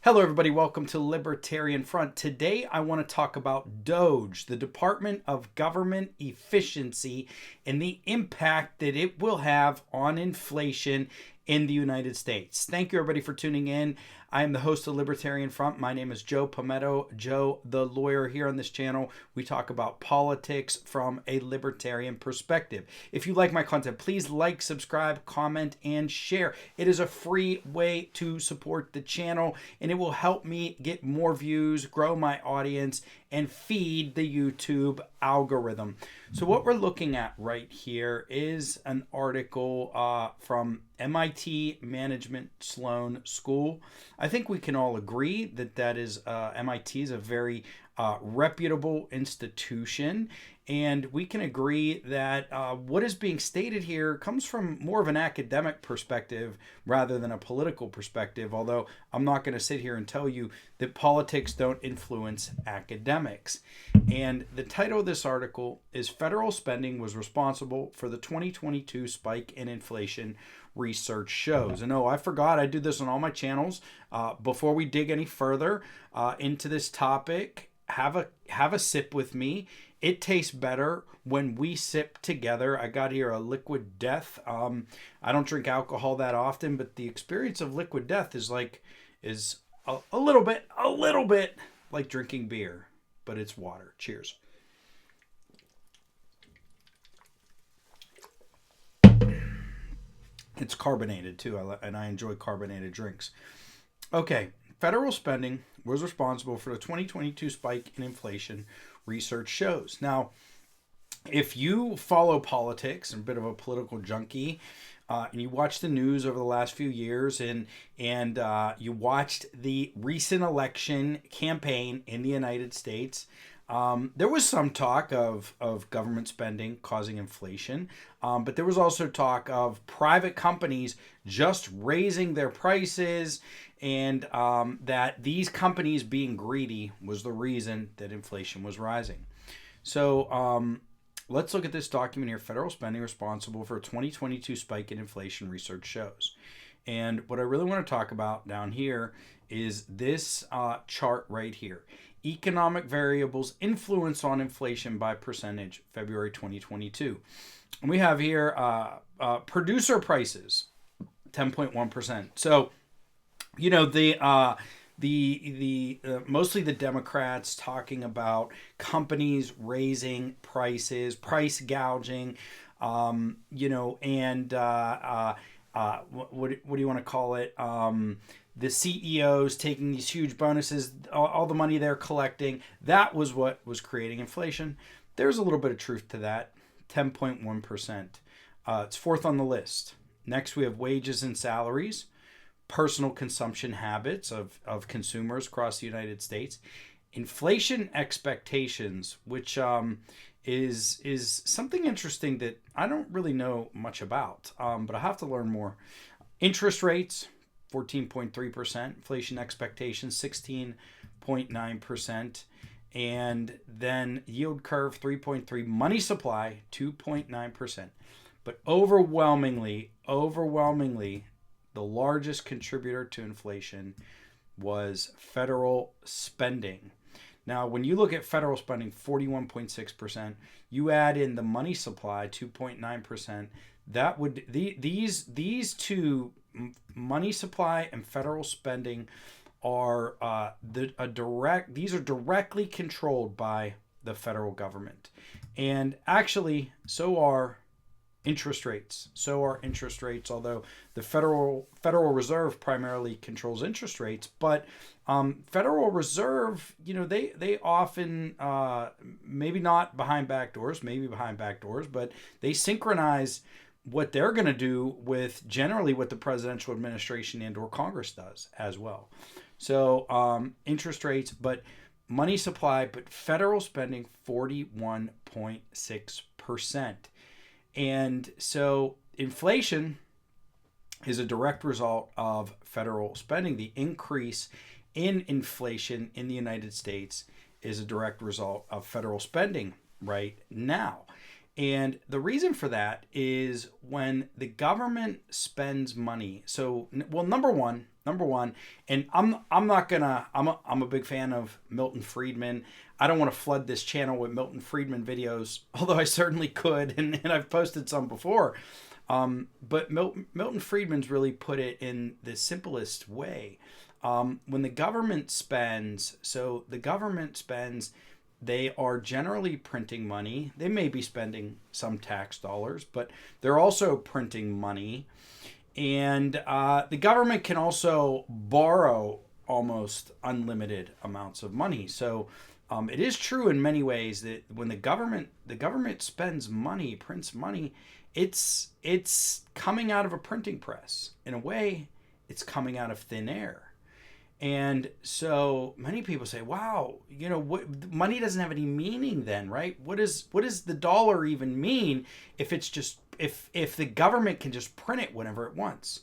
Hello, everybody. Welcome to Libertarian Front. Today, I want to talk about DOGE, the Department of Government Efficiency, and the impact that it will have on inflation in the United States. Thank you, everybody, for tuning in. I am the host of Libertarian Front. My name is Joe Palmetto, Joe the lawyer. Here on this channel, we talk about politics from a libertarian perspective. If you like my content, please like, subscribe, comment, and share. It is a free way to support the channel, and it will help me get more views, grow my audience, and feed the YouTube algorithm. So what we're looking at right here is an article from MIT Management Sloan School. I think we can all agree that MIT is a very reputable institution, and we can agree that what is being stated here comes from more of an academic perspective rather than a political perspective, although I'm not going to sit here and tell you that politics don't influence academics. And the title of this article is Federal Spending Was Responsible for the 2022 Spike in Inflation, Research Shows. And I forgot I do this on all my channels. Before we dig any further into this topic, have a sip with me. It tastes better when we sip together. I got here a Liquid Death. I don't drink alcohol that often, but the experience of Liquid Death is a little bit like drinking beer, but it's water. Cheers. It's carbonated too, and I enjoy carbonated drinks. Okay, federal spending was responsible for the 2022 spike in inflation, research shows. Now, if you follow politics, and a bit of a political junkie, and you watch the news over the last few years, and you watched the recent election campaign in the United States, there was some talk of government spending causing inflation, but there was also talk of private companies just raising their prices, and that these companies being greedy was the reason that inflation was rising. So let's look at this document here. Federal spending responsible for a 2022 spike in inflation, research shows. And what I really want to talk about down here is this chart right here. Economic variables influence on inflation by percentage, February 2022. And we have here producer prices, 10.1%. So, the mostly the Democrats talking about companies raising prices, price gouging, and what do you want to call it? The CEOs taking these huge bonuses, all the money they're collecting. That was what was creating inflation. There's a little bit of truth to that. 10.1%. It's fourth on the list. Next, we have wages and salaries, personal consumption habits of consumers across the United States, inflation expectations, which is something interesting that I don't really know much about, but I have to learn more. Interest rates, 14.3%, inflation expectations, 16.9%, and then yield curve, 3.3%, money supply, 2.9%. But overwhelmingly, the largest contributor to inflation was federal spending. Now, when you look at federal spending, 41.6%, you add in the money supply, 2.9%, that would these two, money supply and federal spending, are these are directly controlled by the federal government. And actually, so are interest rates. Although the Federal Reserve primarily controls interest rates, but Federal Reserve, they often, maybe not behind back doors, but they synchronize what they're going to do with generally what the presidential administration and or Congress does as well. So interest rates, but money supply, but federal spending, 41.6%. And so inflation is a direct result of federal spending. The increase in inflation in the United States is a direct result of federal spending right now. And the reason for that is when the government spends money. So, well, number one, Number one, and I'm not gonna I'm a big fan of Milton Friedman. I don't want to flood this channel with Milton Friedman videos, although I certainly could, and I've posted some before. But Milton Friedman's really put it in the simplest way. When the government spends, they are generally printing money. They may be spending some tax dollars, but they're also printing money. And the government can also borrow almost unlimited amounts of money. So it is true in many ways that when the government spends money, prints money, it's coming out of a printing press. In a way, it's coming out of thin air. And so many people say, "Wow, what money doesn't have any meaning then, right? What does the dollar even mean if it's just if the government can just print it whenever it wants?"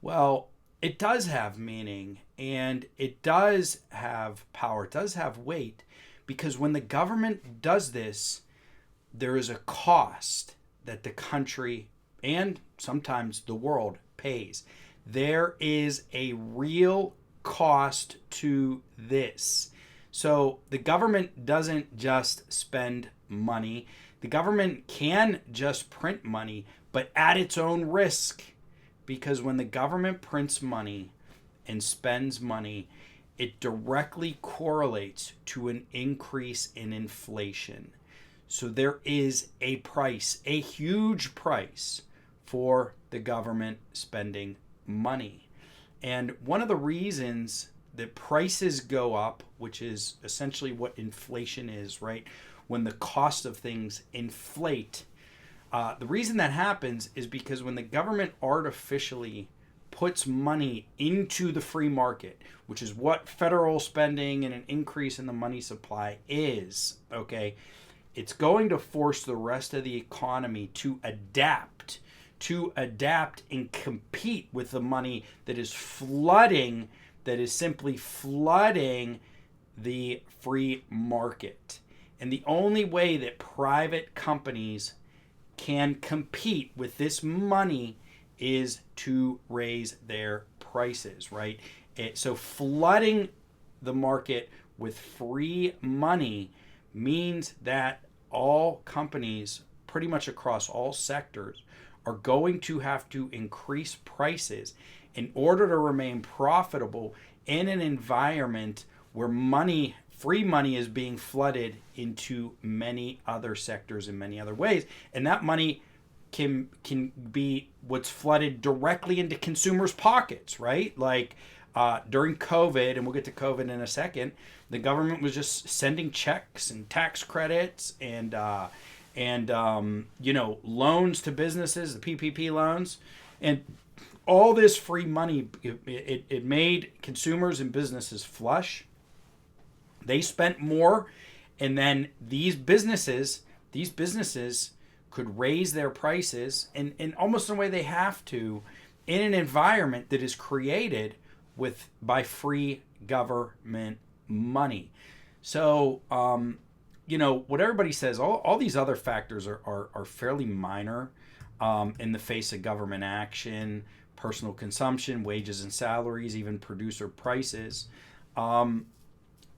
Well, it does have meaning, and it does have power, it does have weight, because when the government does this, there is a cost that the country and sometimes the world pays. There is a real cost to this. So the government doesn't just spend money. The government can just print money, but at its own risk. Because when the government prints money and spends money, it directly correlates to an increase in inflation. So there is a price, a huge price for the government spending money. And one of the reasons that prices go up, which is essentially what inflation is, right? When the cost of things inflate, the reason that happens is because when the government artificially puts money into the free market, which is what federal spending and an increase in the money supply is, okay, it's going to force the rest of the economy to adapt and compete with the money that is simply flooding the free market. And the only way that private companies can compete with this money is to raise their prices, right? So flooding the market with free money means that all companies, pretty much across all sectors, are going to have to increase prices in order to remain profitable in an environment where free money is being flooded into many other sectors in many other ways. And that money can be what's flooded directly into consumers' pockets, right? Like during COVID, and we'll get to COVID in a second, the government was just sending checks and tax credits and loans to businesses, the PPP loans, and all this free money. It made consumers and businesses flush. They spent more, and then these businesses could raise their prices, and almost in a way they have to, in an environment that is created by free government money. So what everybody says, all these other factors are fairly minor in the face of government action, personal consumption, wages and salaries, even producer prices,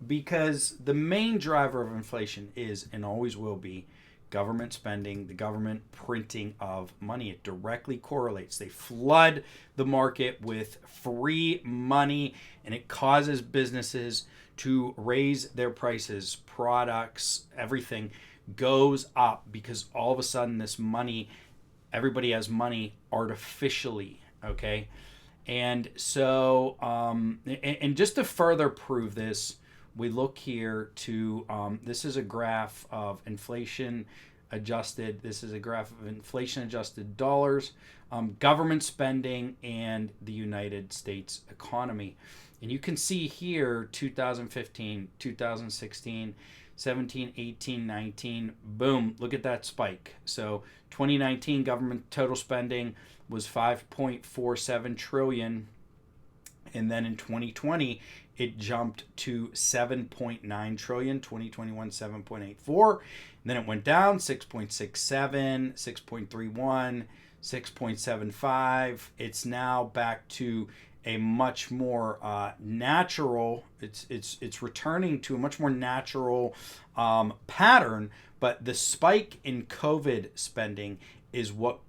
because the main driver of inflation is and always will be government spending, the government printing of money. It directly correlates. They flood the market with free money, and it causes businesses to raise their prices. Products, everything goes up because all of a sudden this money, everybody has money artificially, okay? And so, and just to further prove this, we look here to, this is a graph of inflation adjusted. This is a graph of inflation adjusted dollars, government spending, and the United States economy. And you can see here 2015, 2016, 17, 18, 19, boom, look at that spike. So 2019 government total spending was 5.47 trillion. And then in 2020, it jumped to 7.9 trillion, 2021 7.84. And then it went down 6.67, 6.31, 6.75. It's now back to a much more natural. It's returning to a much more natural pattern. But the spike in COVID spending is what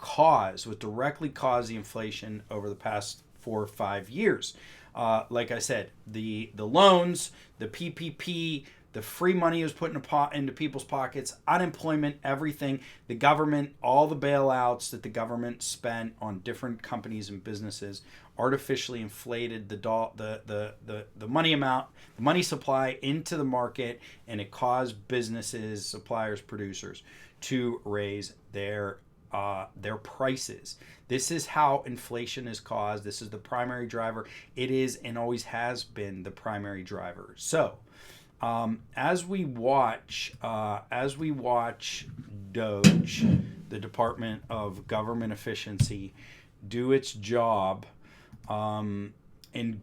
directly caused the inflation over the past 4 or 5 years. Like I said, the loans, the PPP, the free money was put into people's pockets, unemployment, everything, the government, all the bailouts that the government spent on different companies and businesses artificially inflated the money amount, the money supply into the market, and it caused businesses, suppliers, producers to raise their prices. This is how inflation is caused. This is the primary driver. It is and always has been the primary driver. So, as we watch DOGE, the Department of Government Efficiency, do its job, and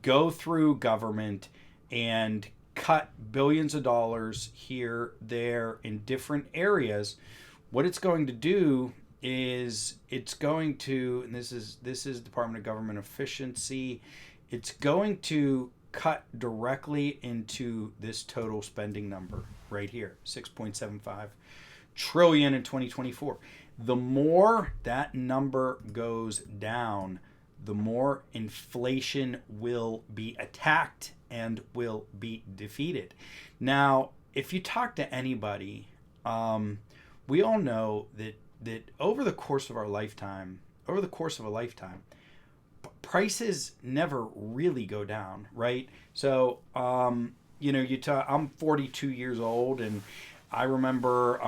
go through government and cut billions of dollars here, there, in different areas, what it's going to do is it's going to, and this is Department of Government Efficiency, it's going to cut directly into this total spending number right here, 6.75 trillion in 2024. The more that number goes down, the more inflation will be attacked and will be defeated. Now, if you talk to anybody, we all know that over the course of a lifetime, prices never really go down, right? So, I'm 42 years old, and I remember,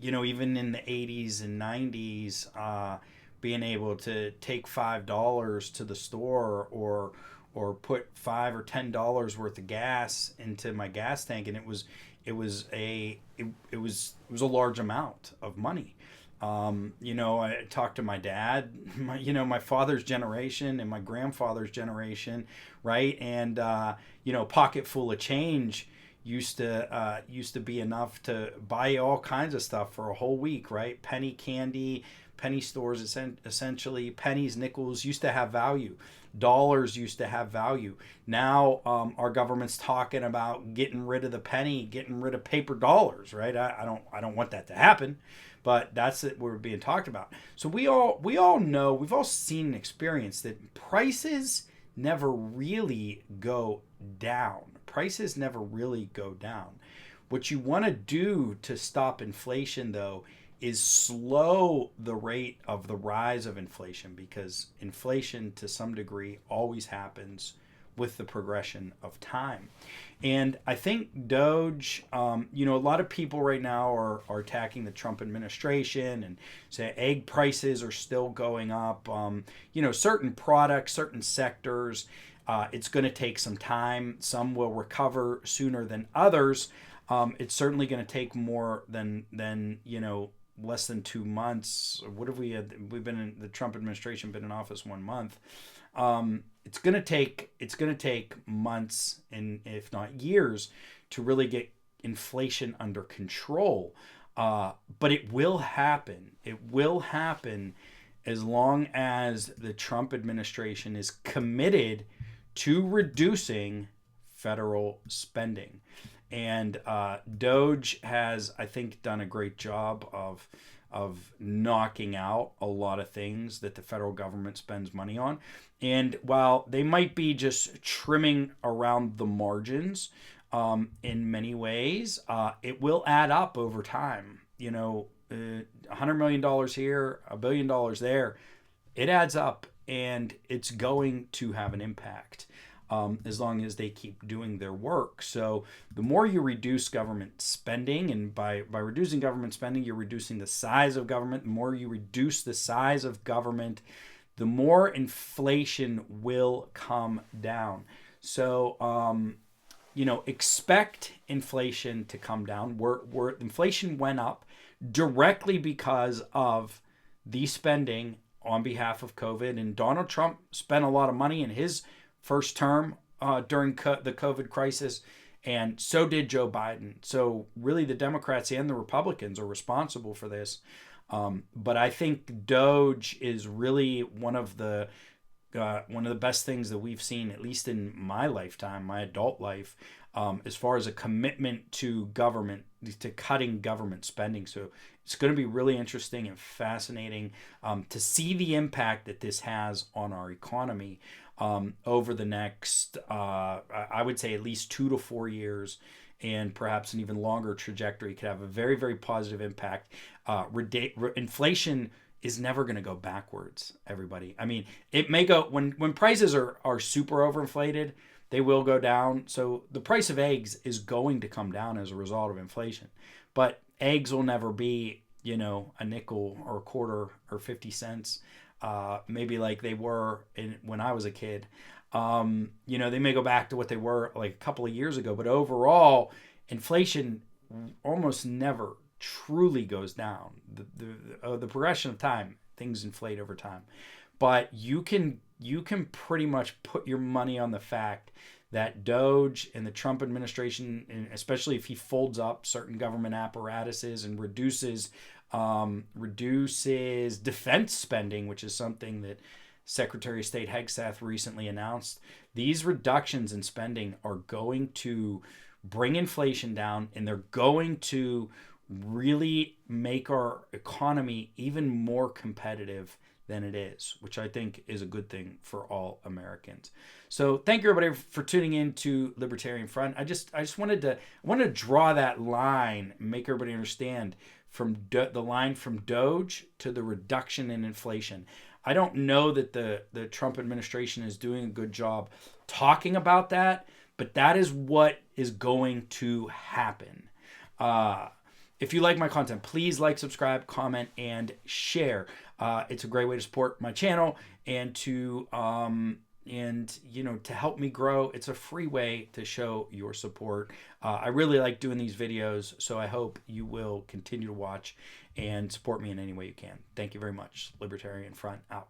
even in the 80s and 90s, being able to take $5 to the store or put $5 or $10 worth of gas into my gas tank, and it was a large amount of money. I talked to my dad, my father's generation and my grandfather's generation, right? And pocket full of change used to be enough to buy all kinds of stuff for a whole week, right? Penny candy, penny stores, essentially pennies, nickels used to have value. Dollars used to have value. Now our government's talking about getting rid of the penny, getting rid of paper dollars, right? I don't want that to happen, but that's what we're being talked about. So we all know, we've all seen and experienced that prices never really go down. Prices never really go down. What you want to do to stop inflation, though, is slow the rate of the rise of inflation, because inflation to some degree always happens with the progression of time. And I think DOGE, a lot of people right now are attacking the Trump administration and say egg prices are still going up. Certain products, certain sectors, it's going to take some time. Some will recover sooner than others. It's certainly going to take more than less than 2 months. What have we had? We've been in the Trump administration, been in office 1 month. It's going to take months and if not years to really get inflation under control. But it will happen. It will happen as long as the Trump administration is committed to reducing federal spending. And DOGE has, I think, done a great job of knocking out a lot of things that the federal government spends money on. And while they might be just trimming around the margins in many ways, it will add up over time. $100 million here, $1 billion there, it adds up, and it's going to have an impact. As long as they keep doing their work. So the more you reduce government spending, and by reducing government spending, you're reducing the size of government. The more you reduce the size of government, the more inflation will come down. So, expect inflation to come down. Inflation went up directly because of the spending on behalf of COVID. And Donald Trump spent a lot of money in his first term during the COVID crisis, and so did Joe Biden. So really the Democrats and the Republicans are responsible for this. But I think DOGE is really one of the one of the best things that we've seen, at least in my lifetime, my adult life, as far as a commitment to government, to cutting government spending. So it's going to be really interesting and fascinating to see the impact that this has on our economy over the next, I would say, at least 2 to 4 years, and perhaps an even longer trajectory. Could have a very, very positive impact. Inflation is never going to go backwards, everybody. I mean, it may go when prices are super overinflated, they will go down. So the price of eggs is going to come down as a result of inflation. But eggs will never be, a nickel or a quarter or 50 cents, maybe like they were when I was a kid. They may go back to what they were like a couple of years ago, but overall, inflation almost never truly goes down. The progression of time, things inflate over time, but you can pretty much put your money on the fact that DOGE and the Trump administration, and especially if he folds up certain government apparatuses and reduces defense spending, which is something that Secretary of State Hegseth recently announced, these reductions in spending are going to bring inflation down, and they're going to really make our economy even more competitive than it is, which I think is a good thing for all Americans. So thank you everybody for tuning in to Libertarian Front. I just wanted to draw that line, make everybody understand from the line from DOGE to the reduction in inflation. I don't know that the Trump administration is doing a good job talking about that, but that is what is going to happen. If you like my content, please like, subscribe, comment, and share. It's a great way to support my channel and to help me grow. It's a free way to show your support. I really like doing these videos, so I hope you will continue to watch and support me in any way you can. Thank you very much. Libertarian Front out.